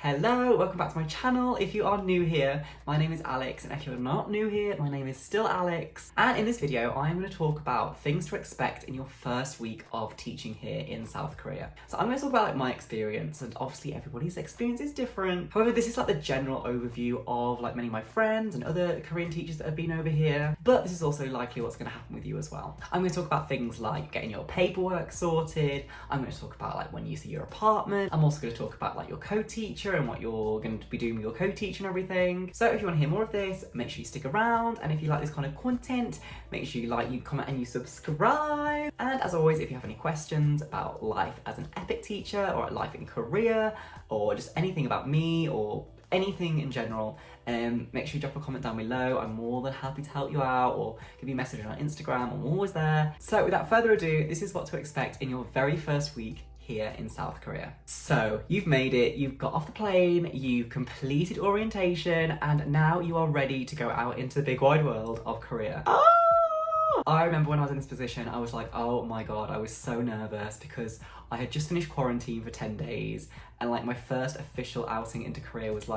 Hello, welcome back to my channel. If you are new here, my name is Alex, and if you're not new here, my name is still Alex. And in this video, I'm going to talk about things to expect in your first week of teaching here in South Korea. So I'm going to talk about my experience, and obviously everybody's experience is different. However, this is the general overview of many of my friends and other Korean teachers that have been over here, but this is also likely what's going to happen with you as well. I'm going to talk about things like getting your paperwork sorted. I'm going to talk about when you see your apartment. I'm also going to talk about your co-teacher and what you're going to be doing with your co-teacher and everything. So if you want to hear more of this, make sure you stick around, and if you like this kind of content, make sure you like, you comment and you subscribe. And as always, if you have any questions about life as an EPIK teacher or life in Korea or just anything about me or anything in general, make sure you drop a comment down below. I'm more than happy to help you out, or give me a message on Instagram. I'm always there. So without further ado, this is what to expect in your very first week here in South Korea. So you've made it, you've got off the plane, you've completed orientation, and now you are ready to go out into the big wide world of Korea. I remember when I was in this position, I was like, oh my god, I was so nervous because I had just finished quarantine for 10 days, and my first official outing into Korea was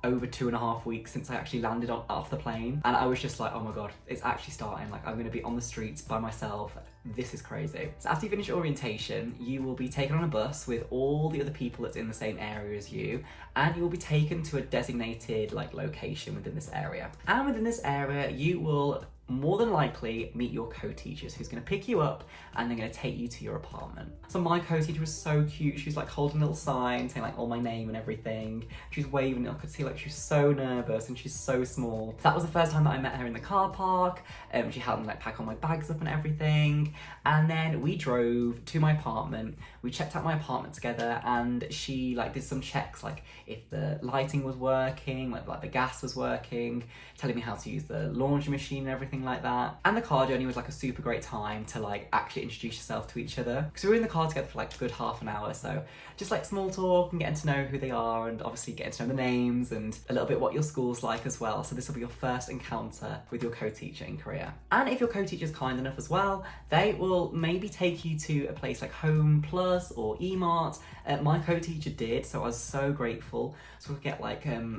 over 2.5 weeks since I actually landed off the plane, and I was just like, oh my god, it's actually starting. I'm gonna be on the streets by myself. This is crazy. So after you finish orientation, you will be taken on a bus with all the other people that's in the same area as you, and you will be taken to a designated location within this area. And within this area, you will more than likely meet your co-teachers, who's going to pick you up and they're going to take you to your apartment. So my co-teacher was so cute. She was holding a little sign saying all my name and everything. She was waving. I could see she's so nervous and she's so small. So that was the first time that I met her in the car park. She helped me pack all my bags up and everything. And then we drove to my apartment. We checked out my apartment together, and she did some checks, if the lighting was working, the gas was working, telling me how to use the laundry machine and everything like that. And the car journey was a super great time to actually introduce yourself to each other, because we were in the car together for a good half an hour. So just small talk and getting to know who they are, and obviously getting to know the names and a little bit what your school's like as well. So this will be your first encounter with your co-teacher in Korea. And if your co-teacher's kind enough as well, they will maybe take you to a place like Home Plus or E-Mart. My co-teacher did, so I was so grateful. So we'll get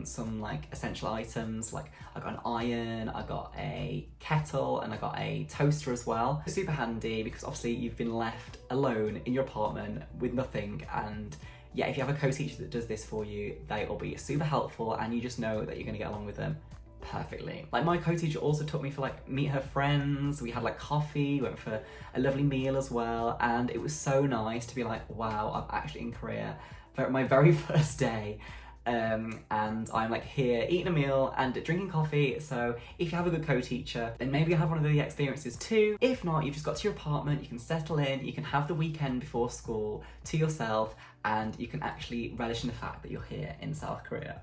some essential items. I got an iron, I got a kettle, and I got a toaster as well. It's super handy because obviously you've been left alone in your apartment with nothing, and yeah, if you have a co-teacher that does this for you, they will be super helpful, and you just know that you're going to get along with them perfectly. My co-teacher also took me for meet her friends. We had coffee, went for a lovely meal as well, and it was so nice to be wow, I'm actually in Korea for my very first day. And I'm here eating a meal and drinking coffee. So if you have a good co-teacher, then maybe you'll have one of the experiences too. If not, you've just got to your apartment, you can settle in, you can have the weekend before school to yourself, and you can actually relish in the fact that you're here in South Korea.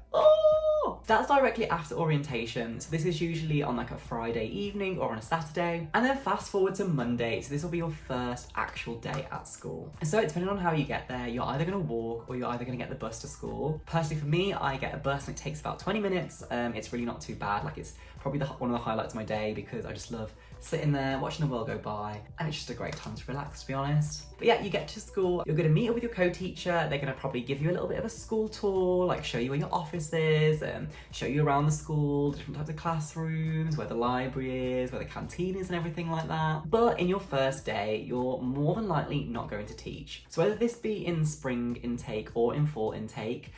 That's directly after orientation. So this is usually on a Friday evening or on a Saturday. And then fast forward to Monday. So this will be your first actual day at school. And so depending on how you get there, you're either gonna walk or you're either gonna get the bus to school. Personally for me, I get a bus and it takes about 20 minutes. It's really not too bad. It's probably one of the highlights of my day because I just love sitting there, watching the world go by, and it's just a great time to relax, to be honest. But yeah, you get to school, you're gonna meet up with your co-teacher, they're gonna probably give you a little bit of a school tour, show you where your office is, show you around the school, different types of classrooms, where the library is, where the canteen is and everything like that. But in your first day, you're more than likely not going to teach. So whether this be in spring intake or in fall intake,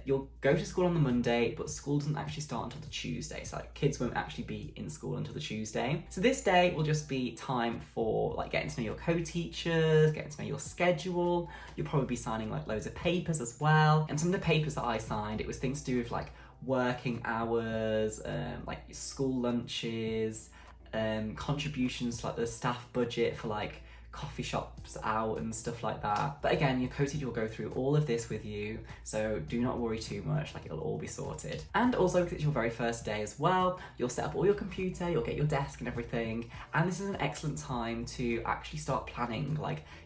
you'll go to school on the Monday, but school doesn't actually start until the Tuesday. So kids won't actually be in school until the Tuesday. So this day will just be time for getting to know your co-teachers, getting to know your schedule. You'll probably be signing loads of papers as well. And some of the papers that I signed, it was things to do with working hours, school lunches, contributions to the staff budget for coffee shops out and stuff like that. But again, your co-teacher will go through all of this with you, so do not worry too much, it'll all be sorted. And also, because it's your very first day as well, you'll set up all your computer, you'll get your desk and everything, and this is an excellent time to actually start planning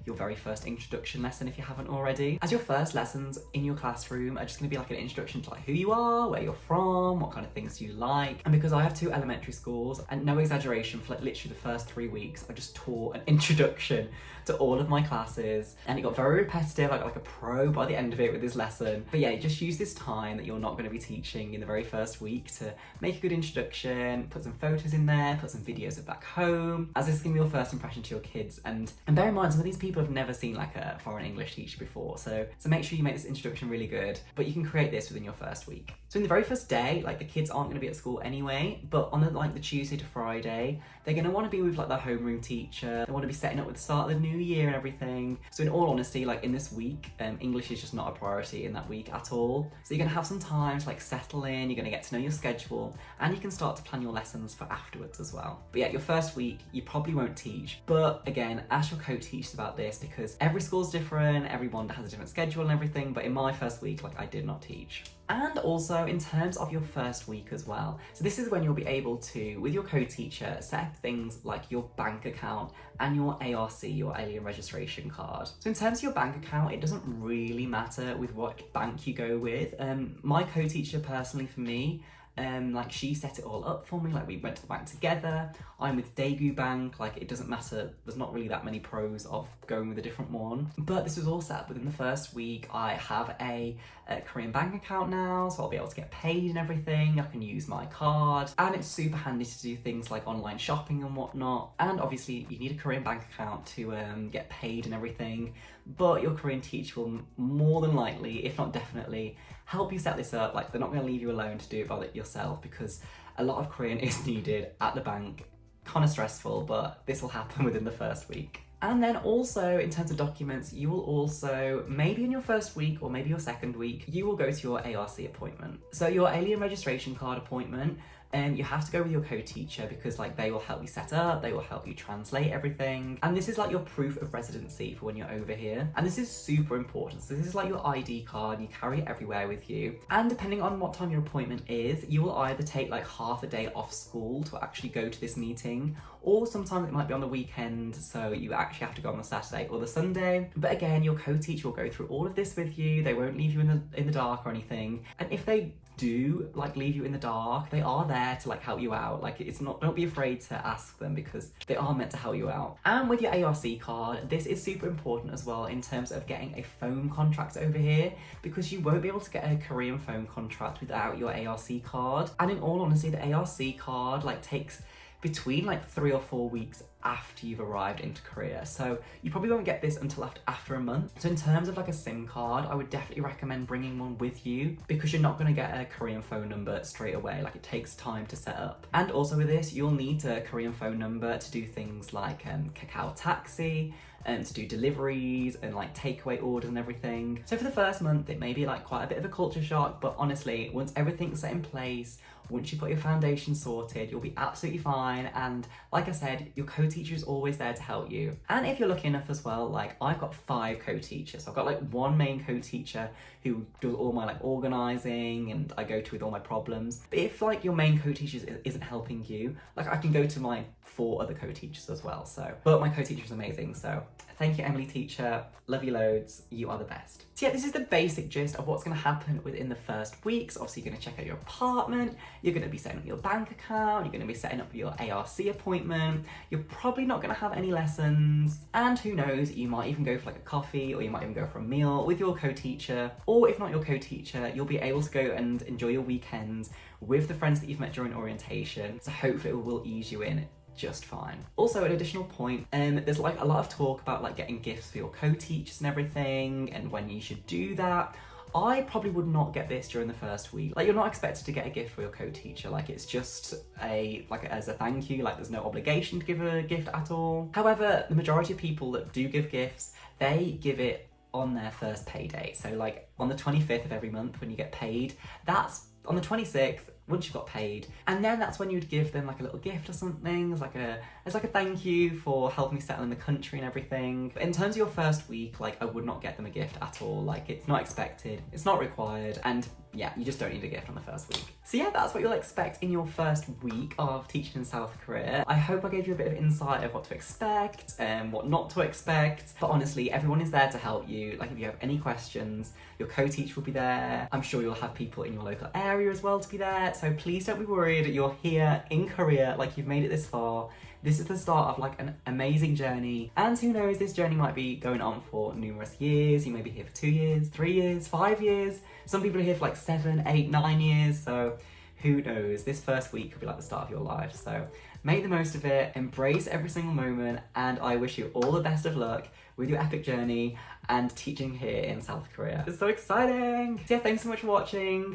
your very first introduction lesson if you haven't already. As your first lessons in your classroom are just going to be an introduction to who you are, where you're from, what kind of things do you like. And because I have 2 elementary schools, and no exaggeration, for literally the first 3 weeks I just taught an introduction introduction to all of my classes, and it got very repetitive. I got like a pro by the end of it with this lesson. But yeah, just use this time that you're not going to be teaching in the very first week to make a good introduction, put some photos in there, put some videos of back home, as this is going to be your first impression to your kids. And bear in mind, some of these people have never seen like a foreign English teacher before, so make sure you make this introduction really good, but you can create this within your first week. So in the very first day, like the kids aren't going to be at school anyway, but on the Tuesday to Friday, they're going to want to be with like their homeroom teacher. They want to be setting up with the start of the new year and everything. So in all honesty, like in this week, English is just not a priority in that week at all. So you're going to have some time to like settle in, you're going to get to know your schedule, and you can start to plan your lessons for afterwards as well. But yeah, your first week, you probably won't teach, but again, ask your co-teachers about this, because every school's different, everyone has a different schedule and everything, but in my first week, like I did not teach. And also in terms of your first week as well. So this is when you'll be able to, with your co-teacher, set up things like your bank account and your ARC, your Alien Registration Card. So in terms of your bank account, it doesn't really matter with what bank you go with. My co-teacher personally for me, like she set it all up for me, like we went to the bank together. I'm with Daegu Bank, like it doesn't matter, there's not really that many pros of going with a different one. But this was all set up within the first week. I have a Korean bank account now, so I'll be able to get paid and everything. I can use my card, and it's super handy to do things like online shopping and whatnot. And obviously you need a Korean bank account to get paid and everything, but your Korean teacher will more than likely, if not definitely, help you set this up. Like they're not going to leave you alone to do it by yourself, because a lot of Korean is needed at the bank. Kind of stressful, but this will happen within the first week. And then also in terms of documents, you will also, maybe in your first week or maybe your second week, you will go to your ARC appointment. So your Alien Registration Card appointment, you have to go with your co-teacher, because like they will help you set up, they will help you translate everything. And this is like your proof of residency for when you're over here. And this is super important. So this is like your ID card, and you carry it everywhere with you. And depending on what time your appointment is, you will either take like half a day off school to actually go to this meeting, or sometimes it might be on the weekend, so you actually have to go on the Saturday or the Sunday. But again, your co-teacher will go through all of this with you. They won't leave you in the dark or anything. And if they do like leave you in the dark, they are there to like help you out. Like it's not, don't be afraid to ask them, because they are meant to help you out. And with your ARC card, this is super important as well in terms of getting a phone contract over here, because you won't be able to get a Korean phone contract without your ARC card. And in all honesty, the ARC card like takes between like 3 or 4 weeks after you've arrived into Korea. So you probably won't get this until after a month. So in terms of like a SIM card, I would definitely recommend bringing one with you, because you're not going to get a Korean phone number straight away. Like it takes time to set up. And also with this, you'll need a Korean phone number to do things like Kakao Taxi, and to do deliveries and like takeaway orders and everything. So for the first month, it may be like quite a bit of a culture shock, but honestly, once everything's set in place, once you've got your foundation sorted, you'll be absolutely fine. And like I said, your co-teacher is always there to help you. And if you're lucky enough as well, like I've got 5 co-teachers. So I've got like one main co-teacher who does all my like organising and I go to with all my problems. But if like your main co-teacher isn't helping you, like I can go to my 4 other co-teachers as well. So, but my co-teacher is amazing. So thank you, Emily teacher. Love you loads. You are the best. So yeah, this is the basic gist of what's going to happen within the first weeks. Obviously, you're going to check out your apartment. You're going to be setting up your bank account. You're going to be setting up your ARC appointment. You're probably not going to have any lessons. And who knows, you might even go for like a coffee, or you might even go for a meal with your co-teacher. Or if not your co-teacher, you'll be able to go and enjoy your weekends with the friends that you've met during orientation. So hopefully it will ease you in just fine. Also, an additional point, there's like a lot of talk about like getting gifts for your co-teachers and everything, and when you should do that. I probably would not get this during the first week. Like, you're not expected to get a gift for your co-teacher. Like, it's just as a thank you. Like, there's no obligation to give a gift at all. However, the majority of people that do give gifts, they give it on their first payday. So like on the 25th of every month when you get paid, that's on the 26th, once you've got paid, and then that's when you'd give them like a little gift or something as like a thank you for helping me settle in the country and everything. But in terms of your first week, like I would not get them a gift at all. Like it's not expected, it's not required, and yeah, you just don't need a gift on the first week. So yeah, that's what you'll expect in your first week of teaching in South Korea. I hope I gave you a bit of insight of what to expect and what not to expect. But honestly, everyone is there to help you. Like if you have any questions, your your co-teacher will be there. I'm sure you'll have people in your local area as well to be there. So please don't be worried. You're here in Korea, like you've made it this far. This is the start of like an amazing journey. And who knows, this journey might be going on for numerous years. You may be here for 2 years, 3 years, 5 years. Some people are here for like 7, 8, 9 years. So who knows, this first week could be like the start of your life. So make the most of it, embrace every single moment, and I wish you all the best of luck with your epic journey and teaching here in South Korea. It's so exciting! So yeah, thanks so much for watching,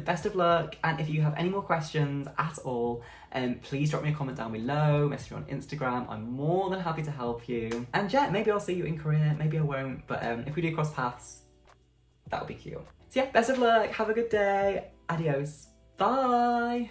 best of luck, and if you have any more questions at all, please drop me a comment down below, message me on Instagram. I'm more than happy to help you. And yeah, maybe I'll see you in Korea, maybe I won't, but if we do cross paths, that would be cute. So yeah, best of luck, have a good day, adios, bye!